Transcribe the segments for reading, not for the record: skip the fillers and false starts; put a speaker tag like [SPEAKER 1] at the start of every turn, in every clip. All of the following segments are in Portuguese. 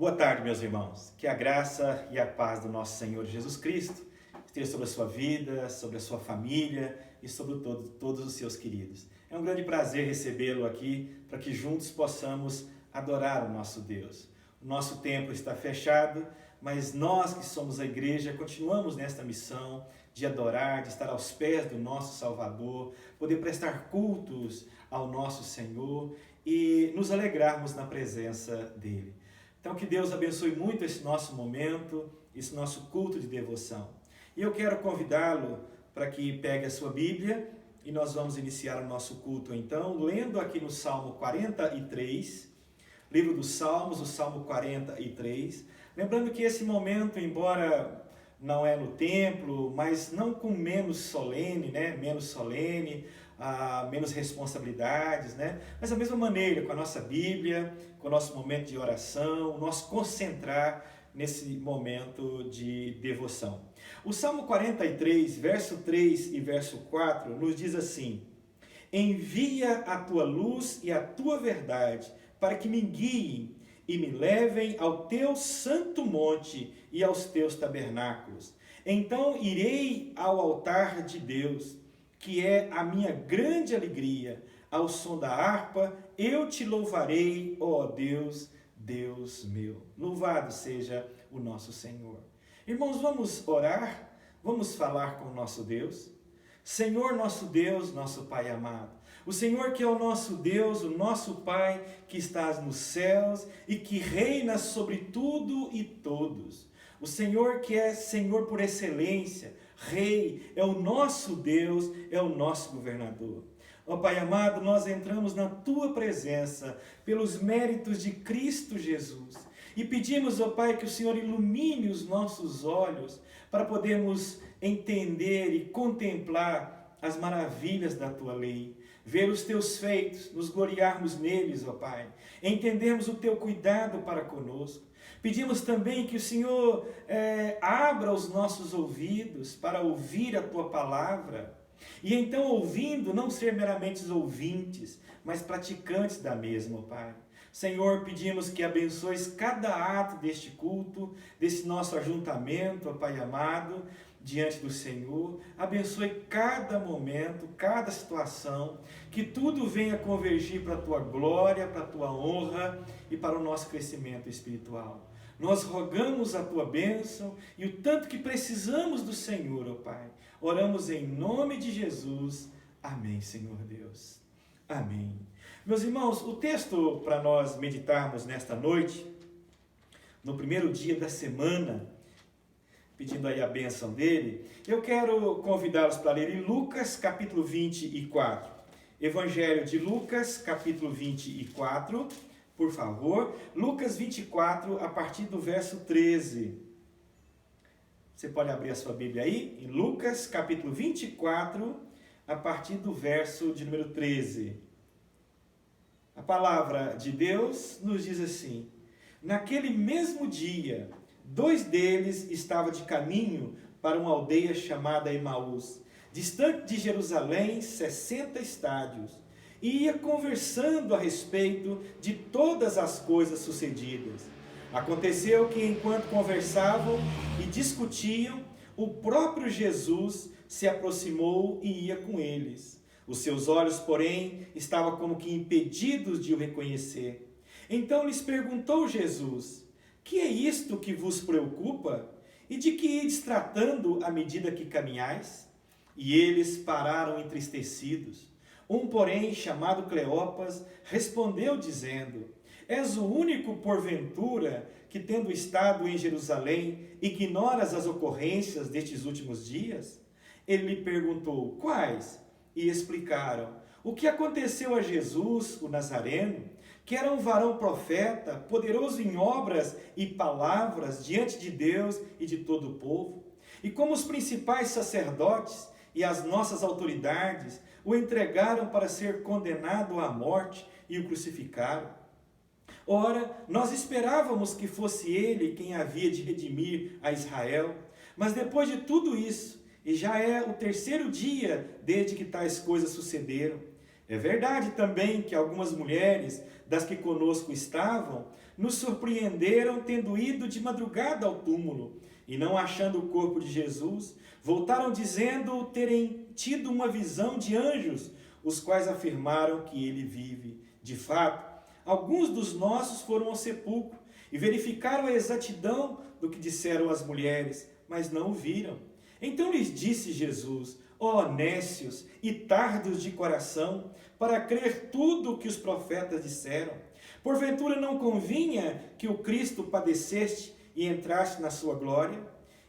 [SPEAKER 1] Boa tarde, meus irmãos. Que a graça e a paz do nosso Senhor Jesus Cristo esteja sobre a sua vida, sobre a sua família e sobre todos os seus queridos. É um grande prazer recebê-lo aqui para que juntos possamos adorar o nosso Deus. O nosso templo está fechado, mas nós que somos a igreja continuamos nesta missão de adorar, de estar aos pés do nosso Salvador, poder prestar cultos ao nosso Senhor e nos alegrarmos na presença dEle. Então que Deus abençoe muito esse nosso momento, esse nosso culto de devoção. E eu quero convidá-lo para que pegue a sua Bíblia e nós vamos iniciar o nosso culto então, lendo aqui no Salmo 43, livro dos Salmos, o Salmo 43. Lembrando que esse momento, embora não é no templo, mas não com menos solene, menos responsabilidades, mas da mesma maneira, com a nossa Bíblia, com o nosso momento de oração, o nosso concentrar nesse momento de devoção. O Salmo 43, verso 3 e verso 4, nos diz assim: envia a tua luz e a tua verdade, para que me guiem e me levem ao teu santo monte e aos teus tabernáculos. Então irei ao altar de Deus, que é a minha grande alegria. Ao som da harpa eu te louvarei, ó Deus, Deus meu. Louvado seja o nosso Senhor. Irmãos, vamos orar, vamos falar com o nosso Deus. Senhor, nosso Deus, nosso Pai amado, o Senhor que é o nosso Deus, o nosso Pai que estás nos céus e que reina sobre tudo e todos. O Senhor que é Senhor por excelência, Rei, é o nosso Deus, é o nosso governador. Ó Pai amado, nós entramos na Tua presença pelos méritos de Cristo Jesus e pedimos, ó Pai, que o Senhor ilumine os nossos olhos para podermos entender e contemplar as maravilhas da Tua lei, ver os Teus feitos, nos gloriarmos neles, ó Pai, entendermos o Teu cuidado para conosco. Pedimos também que o Senhor abra os nossos ouvidos para ouvir a Tua palavra e então, ouvindo, não ser meramente ouvintes, mas praticantes da mesma, ó Pai. Senhor, pedimos que abençoes cada ato deste culto, desse nosso ajuntamento, ó Pai amado, diante do Senhor. Abençoe cada momento, cada situação, que tudo venha convergir para a Tua glória, para a Tua honra e para o nosso crescimento espiritual. Nós rogamos a Tua bênção e o tanto que precisamos do Senhor, ó Pai. Oramos em nome de Jesus. Amém, Senhor Deus. Amém. Meus irmãos, o texto para nós meditarmos nesta noite, no primeiro dia da semana, pedindo aí a bênção dele, eu quero convidá-los para ler em Lucas capítulo 24. Evangelho de Lucas capítulo 24, por favor. Lucas 24, a partir do verso 13. Você pode abrir a sua Bíblia aí, em Lucas capítulo 24, a partir do verso de número 13. A palavra de Deus nos diz assim: naquele mesmo dia, 2 deles estavam de caminho para uma aldeia chamada Emaús, distante de Jerusalém 60 estádios, e ia conversando a respeito de todas as coisas sucedidas. Aconteceu que, enquanto conversavam e discutiam, o próprio Jesus se aproximou e ia com eles. Os seus olhos, porém, estavam como que impedidos de o reconhecer. Então lhes perguntou Jesus: que é isto que vos preocupa? E de que ides tratando à medida que caminhais? E eles pararam entristecidos. Um, porém, chamado Cleopas, respondeu dizendo: és o único, porventura, que tendo estado em Jerusalém, ignoras as ocorrências destes últimos dias? Ele lhe perguntou: quais? E explicaram o que aconteceu a Jesus, o Nazareno, que era um varão profeta, poderoso em obras e palavras diante de Deus e de todo o povo. E como os principais sacerdotes e as nossas autoridades o entregaram para ser condenado à morte e o crucificaram. Ora, nós esperávamos que fosse ele quem havia de redimir a Israel, mas depois de tudo isso, e já é o 3º dia desde que tais coisas sucederam, é verdade também que algumas mulheres das que conosco estavam nos surpreenderam tendo ido de madrugada ao túmulo e não achando o corpo de Jesus, voltaram dizendo terem tido uma visão de anjos, os quais afirmaram que ele vive. De fato, alguns dos nossos foram ao sepulcro e verificaram a exatidão do que disseram as mulheres, mas não o viram. Então lhes disse Jesus: ó nécios e tardos de coração, para crer tudo o que os profetas disseram. Porventura não convinha que o Cristo padecesse e entrasse na sua glória?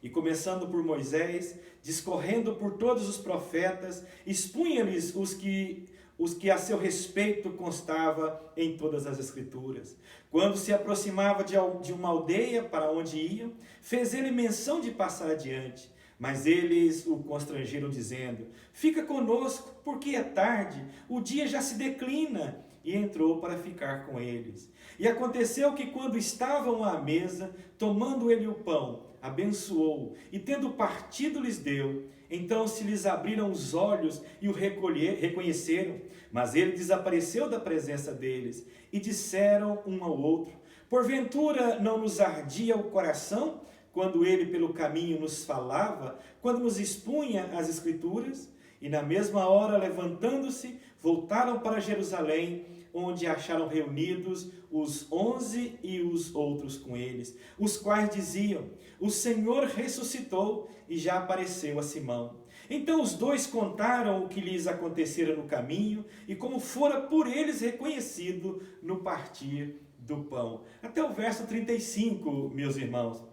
[SPEAKER 1] E começando por Moisés, discorrendo por todos os profetas, expunha-lhes os que a seu respeito constava em todas as Escrituras. Quando se aproximava de uma aldeia para onde iam, fez ele menção de passar adiante. Mas eles o constrangeram, dizendo: fica conosco, porque é tarde, o dia já se declina. E entrou para ficar com eles. E aconteceu que, quando estavam à mesa, tomando ele o pão, abençoou, e tendo partido lhes deu. Então se lhes abriram os olhos e o reconheceram, mas ele desapareceu da presença deles. E disseram um ao outro: porventura não nos ardia o coração, quando ele pelo caminho nos falava, quando nos expunha as Escrituras? E na mesma hora, levantando-se, voltaram para Jerusalém, onde acharam reunidos os 11 e os outros com eles, os quais diziam: o Senhor ressuscitou e já apareceu a Simão. Então os dois contaram o que lhes acontecera no caminho e como fora por eles reconhecido no partir do pão. Até o verso 35, meus irmãos.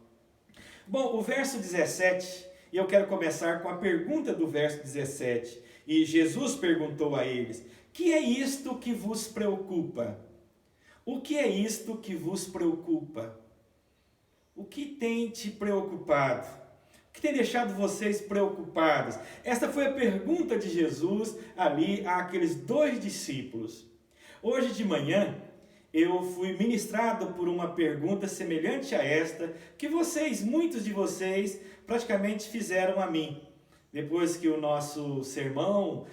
[SPEAKER 1] Bom, o verso 17, e eu quero começar com a pergunta do verso 17. E Jesus perguntou a eles: que é isto que vos preocupa? O que é isto que vos preocupa? O que tem te preocupado? O que tem deixado vocês preocupados? Esta foi a pergunta de Jesus ali àqueles dois discípulos. Hoje de manhã, eu fui ministrado por uma pergunta semelhante a esta, que muitos de vocês, praticamente fizeram a mim. Depois que o nosso sermão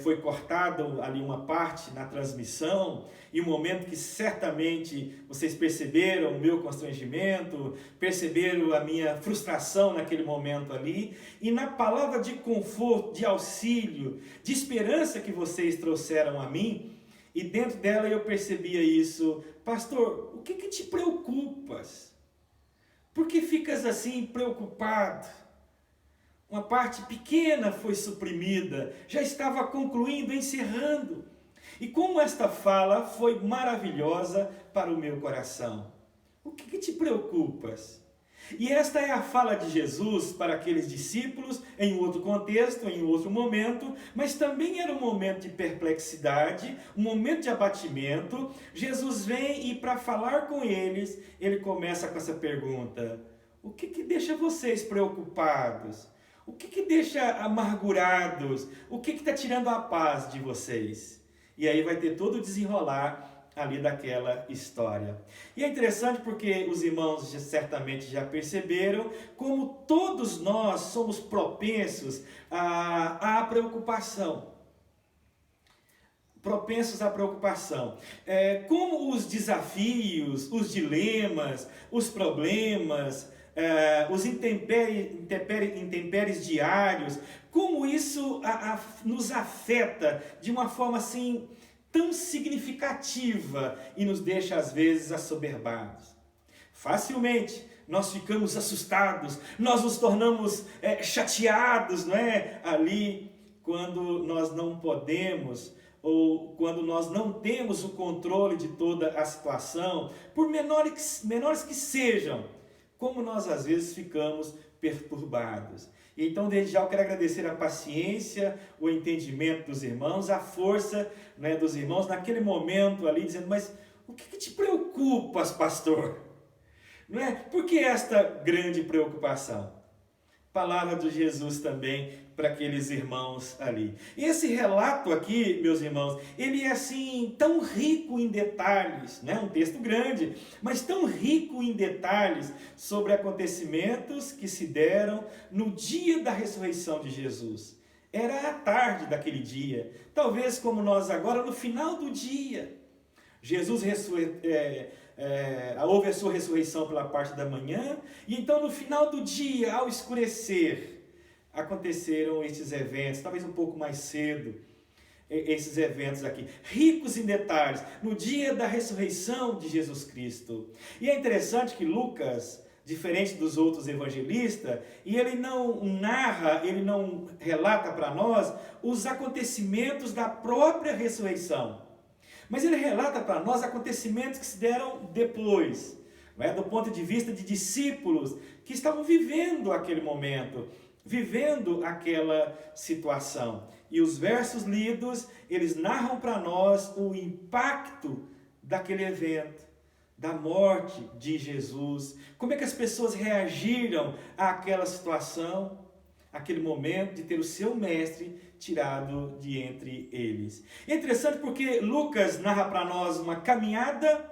[SPEAKER 1] foi cortado ali uma parte na transmissão, e um momento que certamente vocês perceberam o meu constrangimento, perceberam a minha frustração naquele momento ali, e na palavra de conforto, de auxílio, de esperança que vocês trouxeram a mim, e dentro dela eu percebia isso: pastor, o que te preocupas? Por que ficas assim preocupado? Uma parte pequena foi suprimida, já estava concluindo, encerrando. E como esta fala foi maravilhosa para o meu coração. O que te preocupas? E esta é a fala de Jesus para aqueles discípulos, em outro contexto, em outro momento, mas também era um momento de perplexidade, um momento de abatimento. Jesus vem e, para falar com eles, ele começa com essa pergunta: o que deixa vocês preocupados? O que deixa amargurados? O que está tirando a paz de vocês? E aí vai ter todo o desenrolar ali daquela história. E é interessante porque os irmãos certamente já perceberam como todos nós somos propensos à preocupação. Propensos à preocupação. Como os desafios, os dilemas, os problemas, os intempéries diários, como isso nos afeta de uma forma assim tão significativa e nos deixa às vezes assoberbados. Facilmente nós ficamos assustados, nós nos tornamos chateados, não é? Ali quando nós não podemos, ou quando nós não temos o controle de toda a situação, por menores que sejam, como nós às vezes ficamos perturbados. Então, desde já eu quero agradecer a paciência, o entendimento dos irmãos, a força, né, dos irmãos naquele momento ali, dizendo: mas o que te preocupas, pastor? Não é? Por que esta grande preocupação? Palavra de Jesus também para aqueles irmãos ali. E esse relato aqui, meus irmãos, ele é assim tão rico em detalhes, né? Um texto grande, mas tão rico em detalhes sobre acontecimentos que se deram no dia da ressurreição de Jesus. Era a tarde daquele dia, talvez como nós agora, no final do dia. Jesus houve a sua ressurreição pela parte da manhã, e então no final do dia, ao escurecer, aconteceram estes eventos, talvez um pouco mais cedo, esses eventos aqui, ricos em detalhes, no dia da ressurreição de Jesus Cristo. E é interessante que Lucas, diferente dos outros evangelistas, e ele não narra, ele não relata para nós os acontecimentos da própria ressurreição, mas ele relata para nós acontecimentos que se deram depois, do ponto de vista de discípulos que estavam vivendo aquele momento, vivendo aquela situação. E os versos lidos, eles narram para nós o impacto daquele evento, da morte de Jesus. Como é que as pessoas reagiram àquela situação, aquele momento de ter o seu mestre tirado de entre eles. É interessante porque Lucas narra para nós uma caminhada,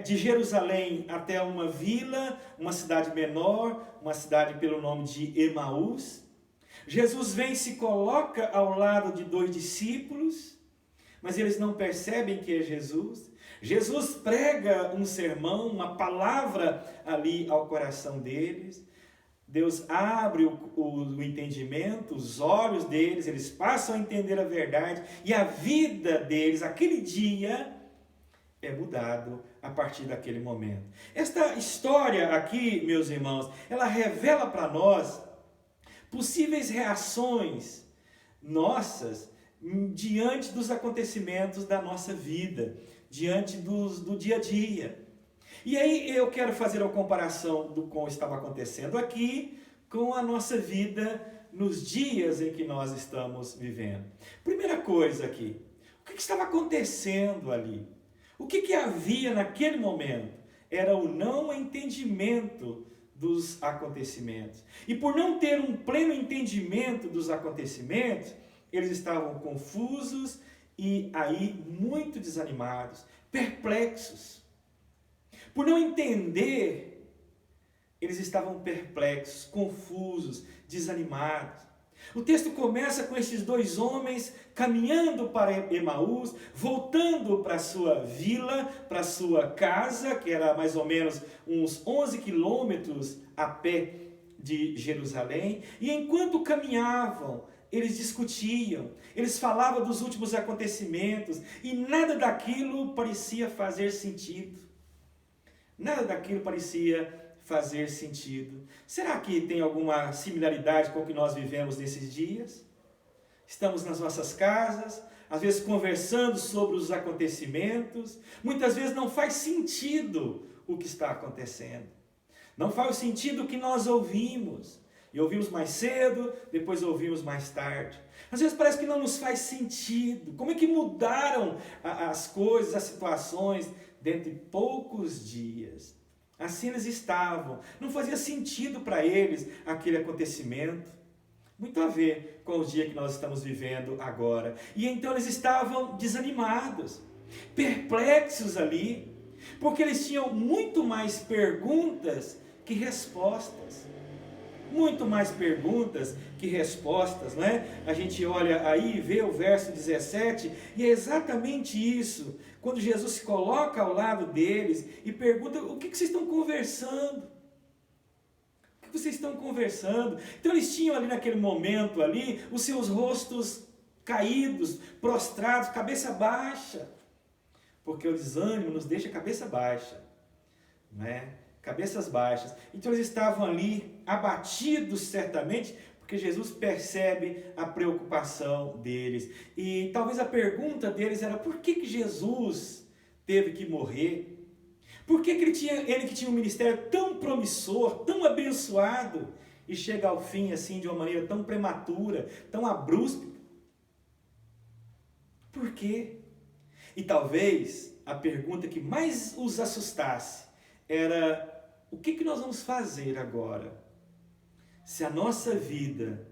[SPEAKER 1] de Jerusalém até uma vila, uma cidade menor, uma cidade pelo nome de Emaús. Jesus vem e se coloca ao lado de 2 discípulos, mas eles não percebem que é Jesus. Jesus prega um sermão, uma palavra ali ao coração deles. Deus abre o entendimento, os olhos deles, eles passam a entender a verdade, e a vida deles, aquele dia, é mudado a partir daquele momento. Esta história aqui, meus irmãos, ela revela para nós possíveis reações nossas diante dos acontecimentos da nossa vida, diante do dia a dia. E aí eu quero fazer a comparação do como estava acontecendo aqui com a nossa vida nos dias em que nós estamos vivendo. Primeira coisa aqui, o que estava acontecendo ali? O que havia naquele momento? Era o não entendimento dos acontecimentos. E por não ter um pleno entendimento dos acontecimentos, eles estavam confusos e aí muito desanimados, perplexos. Por não entender, eles estavam perplexos, confusos, desanimados. O texto começa com esses 2 homens caminhando para Emaús, voltando para a sua vila, para a sua casa, que era mais ou menos uns 11 quilômetros a pé de Jerusalém. E enquanto caminhavam, eles discutiam, eles falavam dos últimos acontecimentos, e nada daquilo parecia fazer sentido. Nada daquilo parecia fazer sentido. Será que tem alguma similaridade com o que nós vivemos nesses dias? Estamos nas nossas casas, às vezes conversando sobre os acontecimentos, muitas vezes não faz sentido o que está acontecendo. Não faz sentido o que nós ouvimos. E ouvimos mais cedo, depois ouvimos mais tarde. Às vezes parece que não nos faz sentido. Como é que mudaram as coisas, as situações dentro de poucos dias? Assim eles estavam, não fazia sentido para eles aquele acontecimento. Muito a ver com o dia que nós estamos vivendo agora. E então eles estavam desanimados, perplexos ali, porque eles tinham muito mais perguntas que respostas. Muito mais perguntas que respostas, não é? A gente olha aí, vê o verso 17, e é exatamente isso. Quando Jesus se coloca ao lado deles e pergunta: o que vocês estão conversando? O que vocês estão conversando? Então eles tinham ali naquele momento ali, os seus rostos caídos, prostrados, cabeça baixa. Porque o desânimo nos deixa cabeça baixa, não é? Cabeças baixas. Então eles estavam ali abatidos certamente, porque Jesus percebe a preocupação deles. E talvez a pergunta deles era: por que Jesus teve que morrer? Por que ele que tinha um ministério tão promissor, tão abençoado, e chega ao fim assim de uma maneira tão prematura, tão abrupta? Por quê? E talvez a pergunta que mais os assustasse era: o que nós vamos fazer agora? Se a nossa vida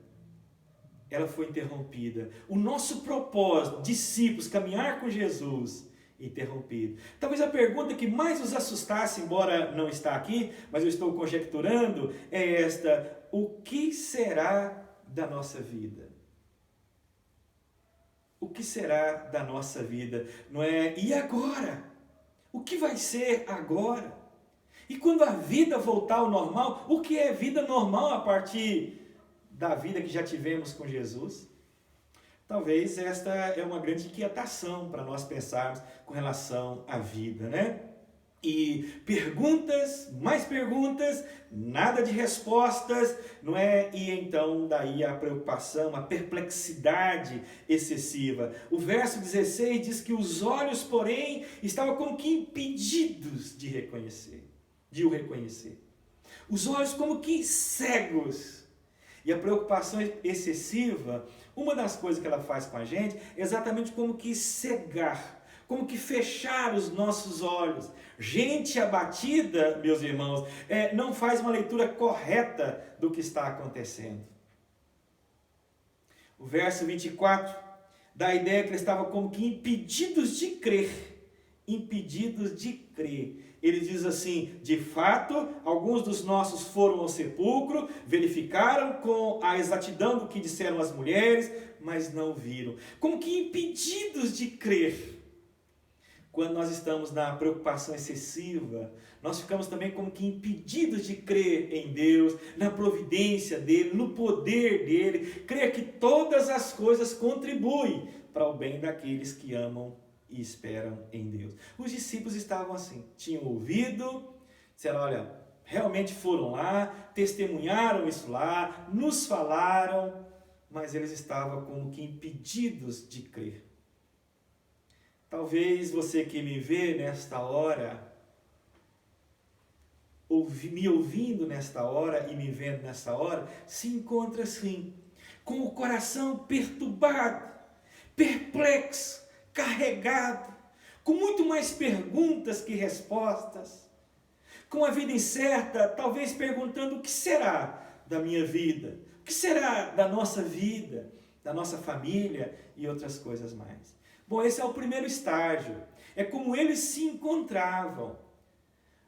[SPEAKER 1] ela foi interrompida, o nosso propósito, discípulos, caminhar com Jesus, interrompido. Talvez a pergunta que mais os assustasse, embora não está aqui, mas eu estou conjecturando, é esta: o que será da nossa vida? O que será da nossa vida? Não é? E agora? O que vai ser agora? E quando a vida voltar ao normal, o que é vida normal a partir da vida que já tivemos com Jesus? Talvez esta é uma grande inquietação para nós pensarmos com relação à vida, né? E perguntas, mais perguntas, nada de respostas, não é? E então daí a preocupação, a perplexidade excessiva. O verso 16 diz que os olhos, porém, estavam como que impedidos de o reconhecer. Os olhos como que cegos. E a preocupação excessiva, uma das coisas que ela faz com a gente é exatamente como que cegar, como que fechar os nossos olhos. Gente abatida, meus irmãos, não faz uma leitura correta do que está acontecendo. O verso 24 dá a ideia que eles estavam como que impedidos de crer. Impedidos de crer. Ele diz assim: de fato, alguns dos nossos foram ao sepulcro, verificaram com a exatidão do que disseram as mulheres, mas não viram. Como que impedidos de crer. Quando nós estamos na preocupação excessiva, nós ficamos também como que impedidos de crer em Deus, na providência dEle, no poder dEle, crer que todas as coisas contribuem para o bem daqueles que amam e esperam em Deus. Os discípulos estavam assim, tinham ouvido, disseram, olha, realmente foram lá, testemunharam isso lá, nos falaram, mas eles estavam como que impedidos de crer. Talvez você que me vê nesta hora, me ouvindo nesta hora e me vendo nesta hora, se encontra assim, com o coração perturbado, perplexo, carregado, com muito mais perguntas que respostas, com a vida incerta, talvez perguntando o que será da minha vida, o que será da nossa vida, da nossa família e outras coisas mais. Bom, esse é o primeiro estágio, é como eles se encontravam,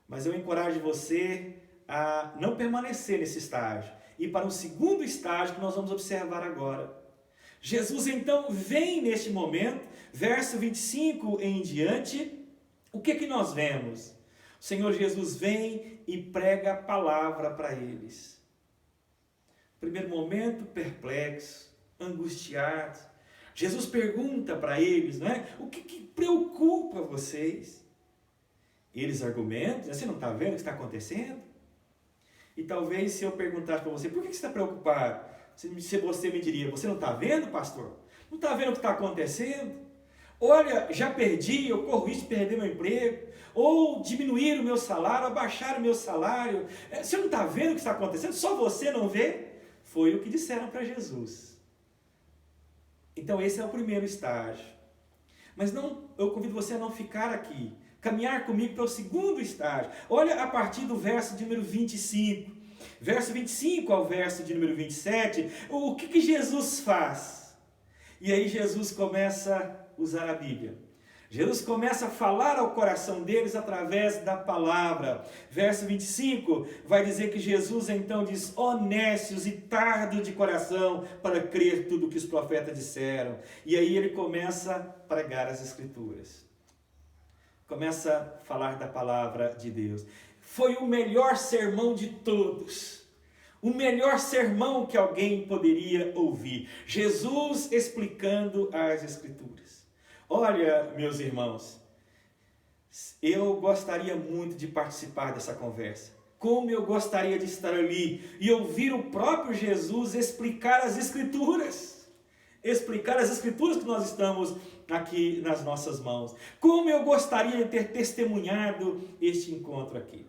[SPEAKER 1] mas eu encorajo você a não permanecer nesse estágio, e para o segundo estágio que nós vamos observar agora. Jesus então vem neste momento, verso 25 em diante, o que nós vemos? O Senhor Jesus vem e prega a palavra para eles. Primeiro momento, perplexo, angustiado. Jesus pergunta para eles, não é? O que preocupa vocês? Eles argumentam, você não está vendo o que está acontecendo? E talvez se eu perguntasse para você, por que você está preocupado? Se você me diria, você não está vendo, pastor? Não está vendo o que está acontecendo? Olha, já perdi, eu corro risco de perder meu emprego, ou diminuir o meu salário, abaixar o meu salário. Você não está vendo o que está acontecendo? Só você não vê? Foi o que disseram para Jesus. Então esse é o primeiro estágio. Mas eu convido você a não ficar aqui. Caminhar comigo para o segundo estágio. Olha a partir do verso de número 25. Verso 25 ao verso de número 27. O que Jesus faz? E aí Jesus começa a usar a Bíblia. Jesus começa a falar ao coração deles através da palavra. Verso 25 vai dizer que Jesus então diz: ó nécios e tardo de coração para crer tudo o que os profetas disseram. E aí ele começa a pregar as Escrituras. Começa a falar da palavra de Deus. Foi o melhor sermão de todos. O melhor sermão que alguém poderia ouvir. Jesus explicando as Escrituras. Olha, meus irmãos, eu gostaria muito de participar dessa conversa. Como eu gostaria de estar ali e ouvir o próprio Jesus explicar as Escrituras. Explicar as Escrituras que nós estamos aqui nas nossas mãos. Como eu gostaria de ter testemunhado este encontro aqui.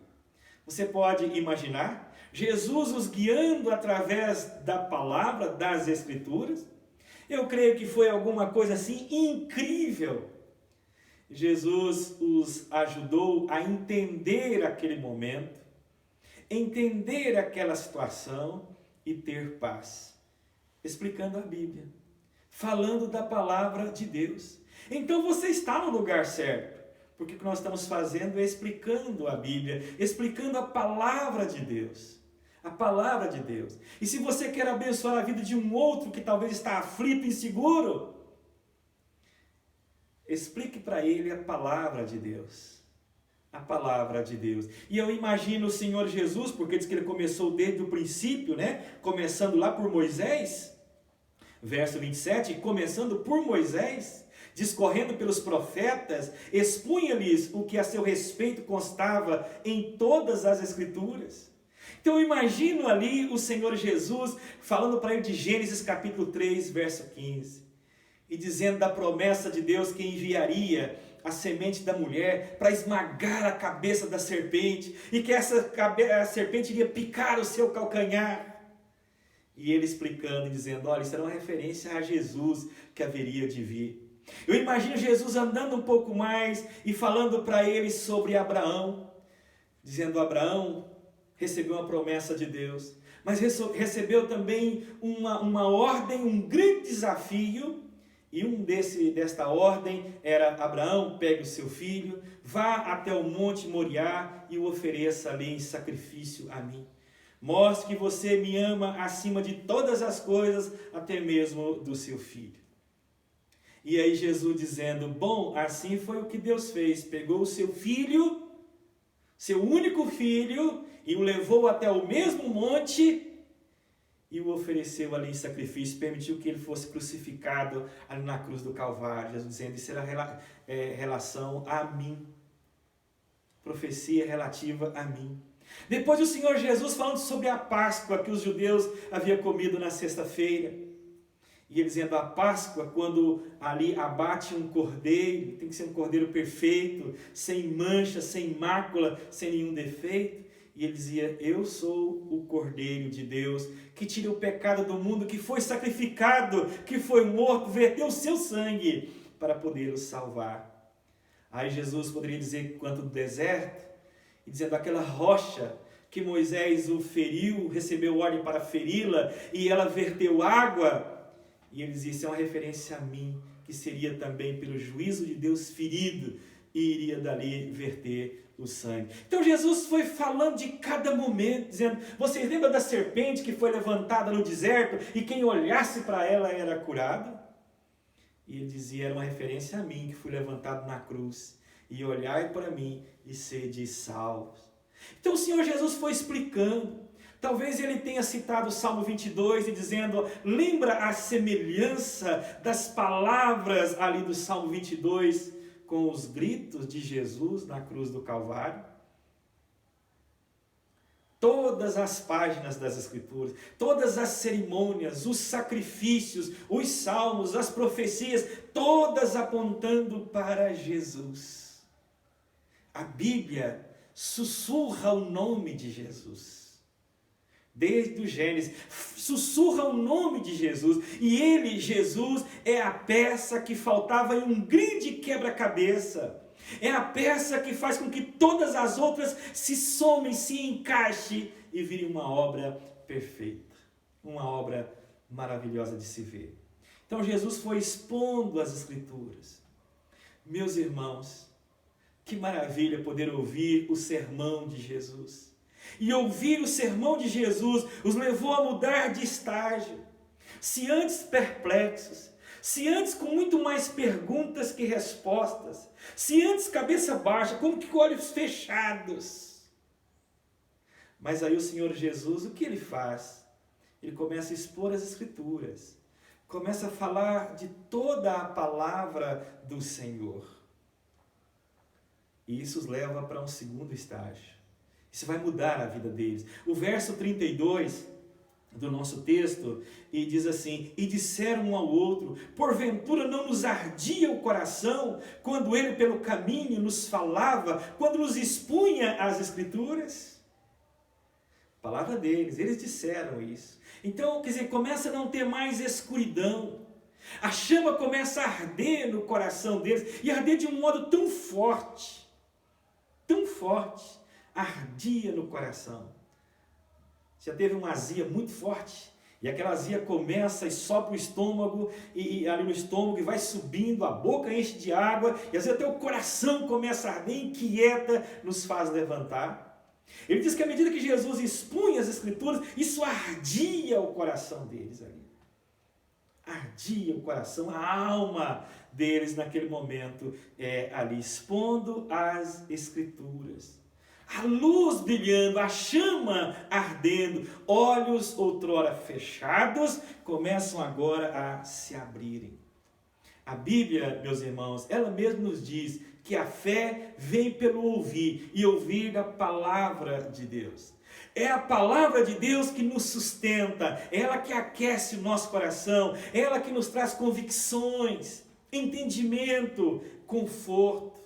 [SPEAKER 1] Você pode imaginar Jesus os guiando através da palavra, das Escrituras? Eu creio que foi alguma coisa assim incrível. Jesus os ajudou a entender aquele momento, entender aquela situação e ter paz. Explicando a Bíblia, falando da palavra de Deus. Então você está no lugar certo, porque o que nós estamos fazendo é explicando a Bíblia, explicando a palavra de Deus. A palavra de Deus. E se você quer abençoar a vida de um outro que talvez está aflito, inseguro, explique para ele a palavra de Deus. a palavra de Deus. E eu imagino o Senhor Jesus, porque diz que ele começou desde o princípio, né? Começando lá por Moisés, verso 27, começando por Moisés, discorrendo pelos profetas, expunha-lhes o que a seu respeito constava em todas as Escrituras. Então eu imagino ali o Senhor Jesus falando para ele de Gênesis capítulo 3, verso 15, e dizendo da promessa de Deus que enviaria a semente da mulher para esmagar a cabeça da serpente, e que a serpente iria picar o seu calcanhar. E ele explicando e dizendo, olha, isso era uma referência a Jesus que haveria de vir. Eu imagino Jesus andando um pouco mais e falando para ele sobre Abraão, dizendo, Abraão recebeu uma promessa de Deus, mas recebeu também uma ordem, um grande desafio. E desta ordem era, Abraão, pegue o seu filho, vá até o monte Moriá e o ofereça ali em sacrifício a mim. Mostre que você me ama acima de todas as coisas, até mesmo do seu filho. E aí Jesus dizendo, bom, assim foi o que Deus fez. Pegou o seu filho, seu único filho, e o levou até o mesmo monte e o ofereceu ali em sacrifício, permitiu que ele fosse crucificado ali na cruz do Calvário. Jesus dizendo, isso era relação a mim. Profecia relativa a mim. Depois o Senhor Jesus falando sobre a Páscoa que os judeus haviam comido na sexta-feira. E ele dizendo, a Páscoa, quando ali abate um cordeiro, tem que ser um cordeiro perfeito, sem mancha, sem mácula, sem nenhum defeito. E ele dizia, eu sou o Cordeiro de Deus, que tira o pecado do mundo, que foi sacrificado, que foi morto, verteu o seu sangue para poder o salvar. Aí Jesus poderia dizer, quanto do deserto, e dizendo, aquela rocha que Moisés o feriu, recebeu ordem para feri-la, e ela verteu água. E ele dizia, isso é uma referência a mim, que seria também pelo juízo de Deus ferido, e iria dali verter o sangue. Então Jesus foi falando de cada momento, dizendo, vocês lembram da serpente que foi levantada no deserto, e quem olhasse para ela era curado? E ele dizia, era uma referência a mim, que fui levantado na cruz, e olhai para mim, e sede salvos. Então o Senhor Jesus foi explicando. Talvez ele tenha citado o Salmo 22 e dizendo, lembra a semelhança das palavras ali do Salmo 22 com os gritos de Jesus na cruz do Calvário? Todas as páginas das Escrituras, todas as cerimônias, os sacrifícios, os salmos, as profecias, todas apontando para Jesus. A Bíblia sussurra o nome de Jesus. Desde o Gênesis, sussurra o nome de Jesus, e ele, Jesus, é a peça que faltava em um grande quebra-cabeça, é a peça que faz com que todas as outras se somem, se encaixem e virem uma obra perfeita, uma obra maravilhosa de se ver. Então Jesus foi expondo as Escrituras. Meus irmãos, que maravilha poder ouvir o sermão de Jesus. E ouvir o sermão de Jesus os levou a mudar de estágio. Se antes perplexos, se antes com muito mais perguntas que respostas, se antes cabeça baixa, como que com olhos fechados. Mas aí o Senhor Jesus, o que ele faz? Ele começa a expor as Escrituras, começa a falar de toda a palavra do Senhor. E isso os leva para um segundo estágio. Isso vai mudar a vida deles. O verso 32 do nosso texto, e diz assim, e disseram um ao outro, porventura não nos ardia o coração, quando ele pelo caminho nos falava, quando nos expunha as Escrituras? Palavra deles, eles disseram isso. Então, quer dizer, começa a não ter mais escuridão. A chama começa a arder no coração deles, e arder de um modo tão forte, ardia no coração. Já teve uma azia muito forte, e aquela azia começa e sobe o estômago, e ali no estômago e vai subindo, a boca enche de água, e às vezes até o coração começa a arder, inquieta, nos faz levantar. Ele diz que à medida que Jesus expunha as Escrituras, isso ardia o coração deles ali. Ardia o coração, a alma deles naquele momento, ali expondo as Escrituras. A luz brilhando, a chama ardendo, olhos outrora fechados começam agora a se abrirem. A Bíblia, meus irmãos, ela mesma nos diz que a fé vem pelo ouvir e ouvir da palavra de Deus. É a palavra de Deus que nos sustenta, é ela que aquece o nosso coração, é ela que nos traz convicções, entendimento, conforto.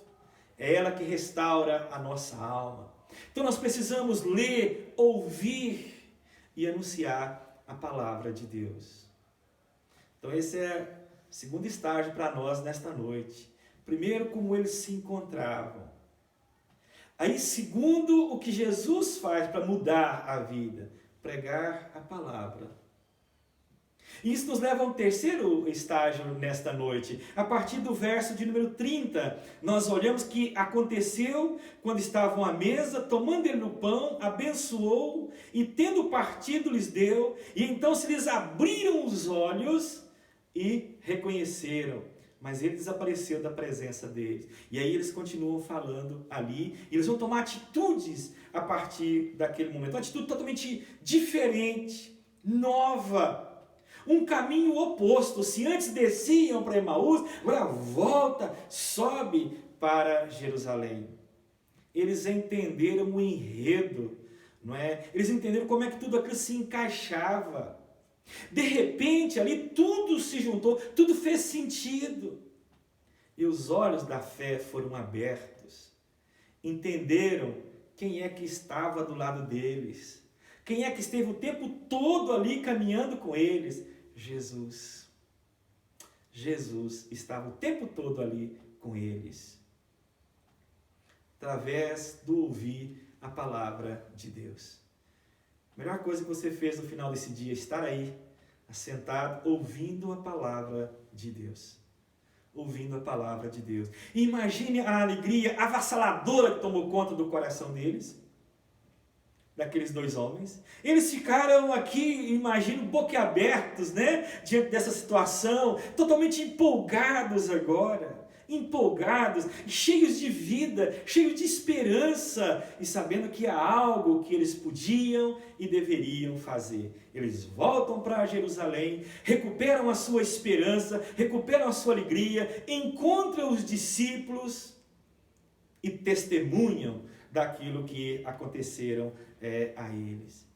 [SPEAKER 1] É ela que restaura a nossa alma. Então nós precisamos ler, ouvir e anunciar a palavra de Deus. Então esse é o segundo estágio para nós nesta noite. Primeiro, como eles se encontravam. Aí, segundo, o que Jesus faz para mudar a vida, pregar a palavra. Isso nos leva a um terceiro estágio nesta noite. A partir do verso de número 30, nós olhamos que aconteceu quando estavam à mesa, tomando ele o pão, abençoou e tendo partido lhes deu, e então se lhes abriram os olhos e reconheceram. Mas ele desapareceu da presença deles. E aí eles continuam falando ali, e eles vão tomar atitudes a partir daquele momento. Uma atitude totalmente diferente, nova. Um caminho oposto. Se antes desciam para Emaús, agora volta, sobe para Jerusalém. Eles entenderam o enredo, não é? Eles entenderam como é que tudo aquilo se encaixava. De repente ali tudo se juntou, tudo fez sentido. E os olhos da fé foram abertos. Entenderam quem é que estava do lado deles. Quem é que esteve o tempo todo ali caminhando com eles? Jesus. Jesus estava o tempo todo ali com eles. Através do ouvir a palavra de Deus. A melhor coisa que você fez no final desse dia é estar aí, assentado, ouvindo a palavra de Deus. Ouvindo a palavra de Deus. E imagine a alegria avassaladora que tomou conta do coração deles. Daqueles dois homens. Eles ficaram aqui, imagino, boquiabertos, né? Diante dessa situação, totalmente empolgados agora. Empolgados, cheios de vida, cheios de esperança e sabendo que há algo que eles podiam e deveriam fazer. Eles voltam para Jerusalém, recuperam a sua esperança, recuperam a sua alegria, encontram os discípulos e testemunham daquilo que aconteceram a eles.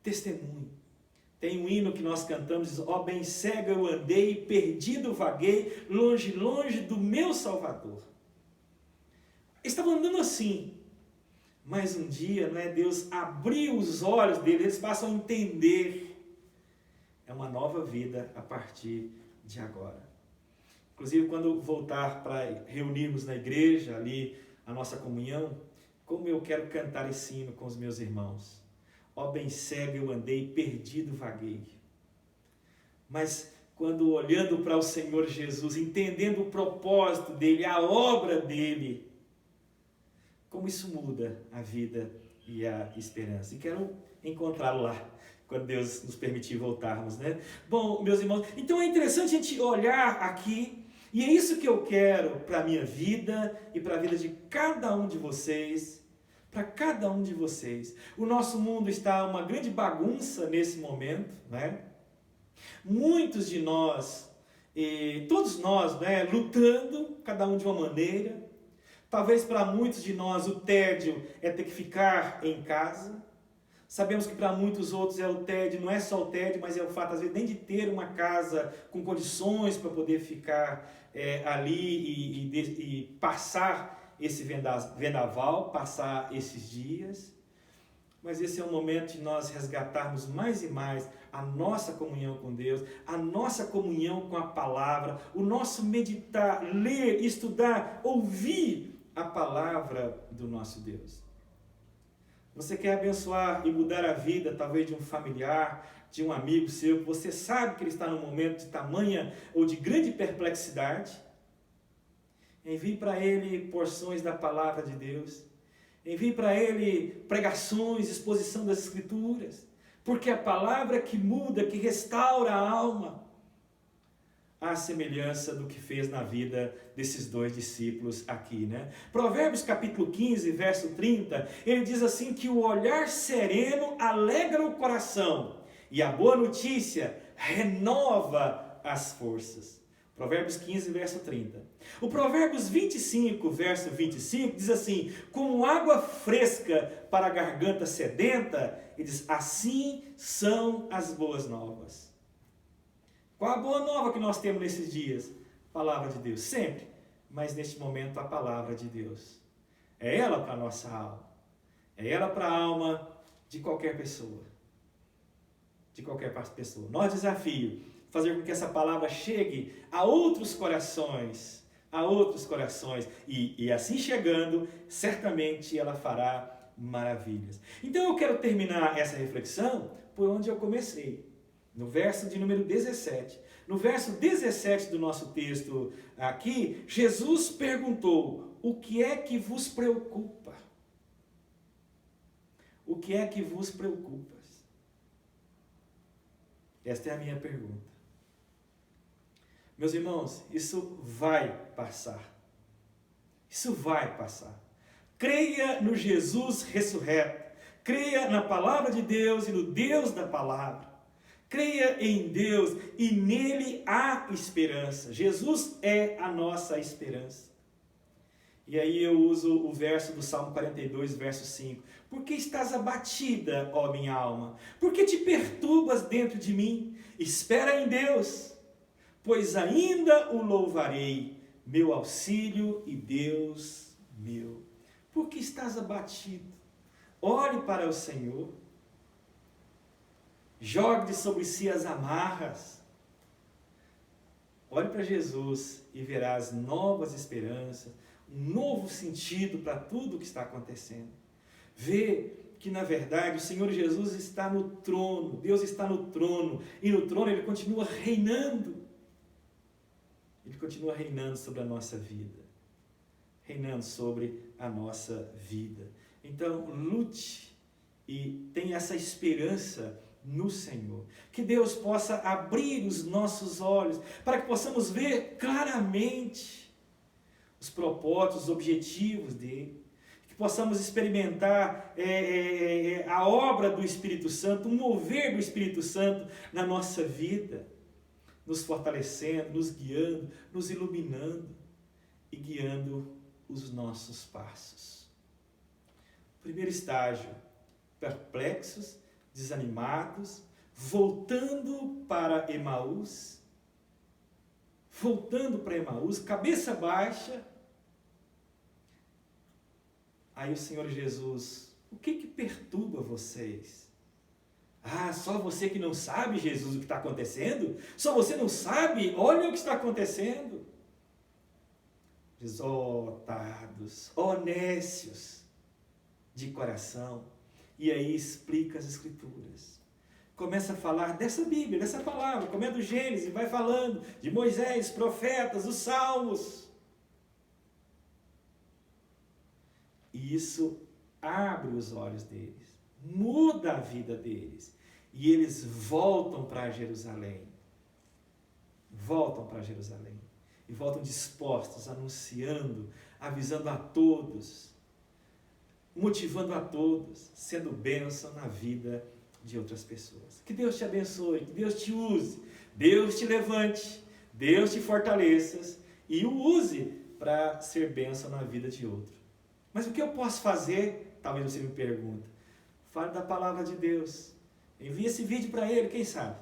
[SPEAKER 1] Testemunho. Tem um hino que nós cantamos, diz, ó bem cego eu andei, perdido vaguei, longe, longe do meu Salvador. Eles estavam andando assim, mas um dia, Deus abriu os olhos deles, eles passam a entender. É uma nova vida a partir de agora. Inclusive, quando voltar para reunirmos na igreja, ali, a nossa comunhão, como eu quero cantar esse hino com os meus irmãos. Ó bem cego eu andei, perdido vaguei. Mas quando olhando para o Senhor Jesus, entendendo o propósito dele, a obra dele, como isso muda a vida e a esperança. E quero encontrá-lo lá, quando Deus nos permitir voltarmos, né? Bom, meus irmãos, então é interessante a gente olhar aqui, e é isso que eu quero para a minha vida e para a vida de cada um de vocês. Para cada um de vocês. O nosso mundo está uma grande bagunça nesse momento, né? Muitos de nós, todos nós, lutando, cada um de uma maneira. Talvez para muitos de nós o tédio é ter que ficar em casa. Sabemos que para muitos outros o tédio, não é só o tédio, mas é o fato, às vezes, nem de ter uma casa com condições para poder ficar ali e passar esse vendaval, passar esses dias. Mas esse é o momento de nós resgatarmos mais e mais a nossa comunhão com Deus, a nossa comunhão com a palavra, o nosso meditar, ler, estudar, ouvir a palavra do nosso Deus. Você quer abençoar e mudar a vida, talvez de um familiar, de um amigo seu, que você sabe que ele está num momento de tamanha ou de grande perplexidade? Envie para ele porções da palavra de Deus. Envie para ele pregações, exposição das Escrituras. Porque a palavra que muda, que restaura a alma. à semelhança do que fez na vida desses dois discípulos aqui, né? Provérbios capítulo 15, verso 30, ele diz assim que o olhar sereno alegra o coração e a boa notícia renova as forças. Provérbios 15, verso 30. O Provérbios 25, verso 25, diz assim: como água fresca para a garganta sedenta, ele diz, assim são as boas novas. Qual a boa nova que nós temos nesses dias? Palavra de Deus, sempre. Mas neste momento a palavra de Deus. É ela para a nossa alma. É ela para a alma de qualquer pessoa. De qualquer pessoa. Nosso desafio, fazer com que essa palavra chegue a outros corações. A outros corações. E assim chegando, certamente ela fará maravilhas. Então eu quero terminar essa reflexão por onde eu comecei. No verso de número 17. No verso 17 do nosso texto aqui, Jesus perguntou: o que é que vos preocupa? O que é que vos preocupa? Esta é a minha pergunta. Meus irmãos, isso vai passar. Isso vai passar. Creia no Jesus ressurreto. Creia na palavra de Deus e no Deus da palavra. Creia em Deus e nele há esperança. Jesus é a nossa esperança. E aí eu uso o verso do Salmo 42, verso 5. Por que estás abatida, ó minha alma? Por que te perturbas dentro de mim? Espera em Deus, pois ainda o louvarei, meu auxílio e Deus meu. Por que estás abatido? Olhe para o Senhor. Jogue sobre si as amarras. Olhe para Jesus e verás novas esperanças, um novo sentido para tudo o que está acontecendo. Vê que, na verdade, o Senhor Jesus está no trono, Deus está no trono, e no trono Ele continua reinando. Ele continua reinando sobre a nossa vida. Reinando sobre a nossa vida. Então, lute e tenha essa esperança no Senhor. Que Deus possa abrir os nossos olhos para que possamos ver claramente os propósitos, os objetivos dele. Que possamos experimentar a obra do Espírito Santo, o mover do Espírito Santo na nossa vida, nos fortalecendo, nos guiando, nos iluminando e guiando os nossos passos. Primeiro estágio, perplexos, desanimados, voltando para Emaús, cabeça baixa. Aí o Senhor Jesus: o que perturba vocês? Ah, só você que não sabe, Jesus, o que está acontecendo? Só você não sabe? Olha o que está acontecendo. Diz: ó tardos, ó nécios de coração. E aí explica as Escrituras. Começa a falar dessa Bíblia, dessa palavra, como é do Gênesis, vai falando de Moisés, profetas, os Salmos. E isso abre os olhos deles, muda a vida deles. E eles voltam para Jerusalém. Voltam para Jerusalém. E voltam dispostos, anunciando, avisando a todos, motivando a todos, sendo bênção na vida de outras pessoas. Que Deus te abençoe, que Deus te use, Deus te levante, Deus te fortaleça e o use para ser bênção na vida de outro. Mas o que eu posso fazer? Talvez você me pergunte. Fale da palavra de Deus. Envie esse vídeo para ele, quem sabe?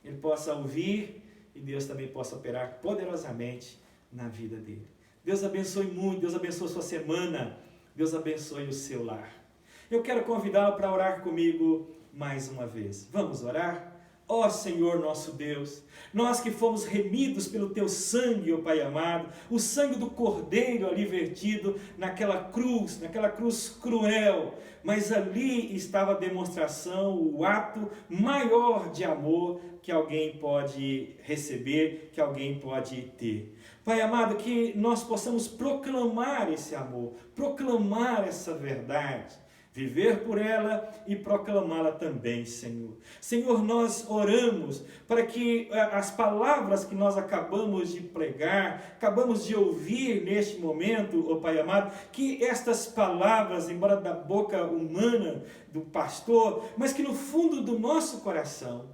[SPEAKER 1] Ele possa ouvir e Deus também possa operar poderosamente na vida dele. Deus abençoe muito, Deus abençoe a sua semana, Deus abençoe o seu lar. Eu quero convidá-lo para orar comigo mais uma vez. Vamos orar? Ó Senhor nosso Deus, nós que fomos remidos pelo Teu sangue, ó Pai amado, o sangue do Cordeiro ali vertido naquela cruz cruel, mas ali estava a demonstração, o ato maior de amor que alguém pode receber, que alguém pode ter. Pai amado, que nós possamos proclamar esse amor, proclamar essa verdade, viver por ela e proclamá-la também, Senhor. Senhor, nós oramos para que as palavras que nós acabamos de pregar, acabamos de ouvir neste momento, ó Pai amado, que estas palavras, embora da boca humana do pastor, mas que no fundo do nosso coração,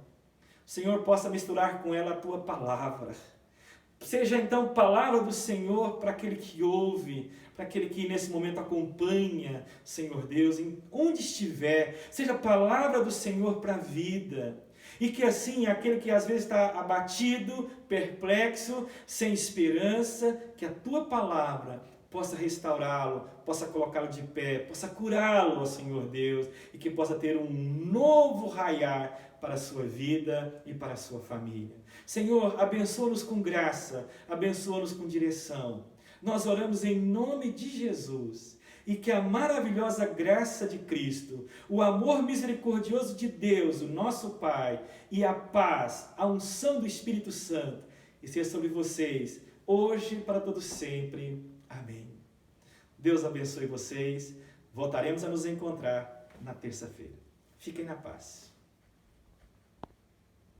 [SPEAKER 1] o Senhor possa misturar com ela a Tua palavra. Seja então palavra do Senhor para aquele que ouve, para aquele que nesse momento acompanha, Senhor Deus, em onde estiver. Seja palavra do Senhor para a vida. E que assim, aquele que às vezes está abatido, perplexo, sem esperança, que a Tua palavra possa restaurá-lo, possa colocá-lo de pé, possa curá-lo, Senhor Deus, e que possa ter um novo raiar para a sua vida e para a sua família. Senhor, abençoa-nos com graça, abençoa-nos com direção. Nós oramos em nome de Jesus e que a maravilhosa graça de Cristo, o amor misericordioso de Deus, o nosso Pai, e a paz, a unção do Espírito Santo, esteja sobre vocês, hoje e para todo sempre. Amém. Deus abençoe vocês. Voltaremos a nos encontrar na terça-feira. Fiquem na paz.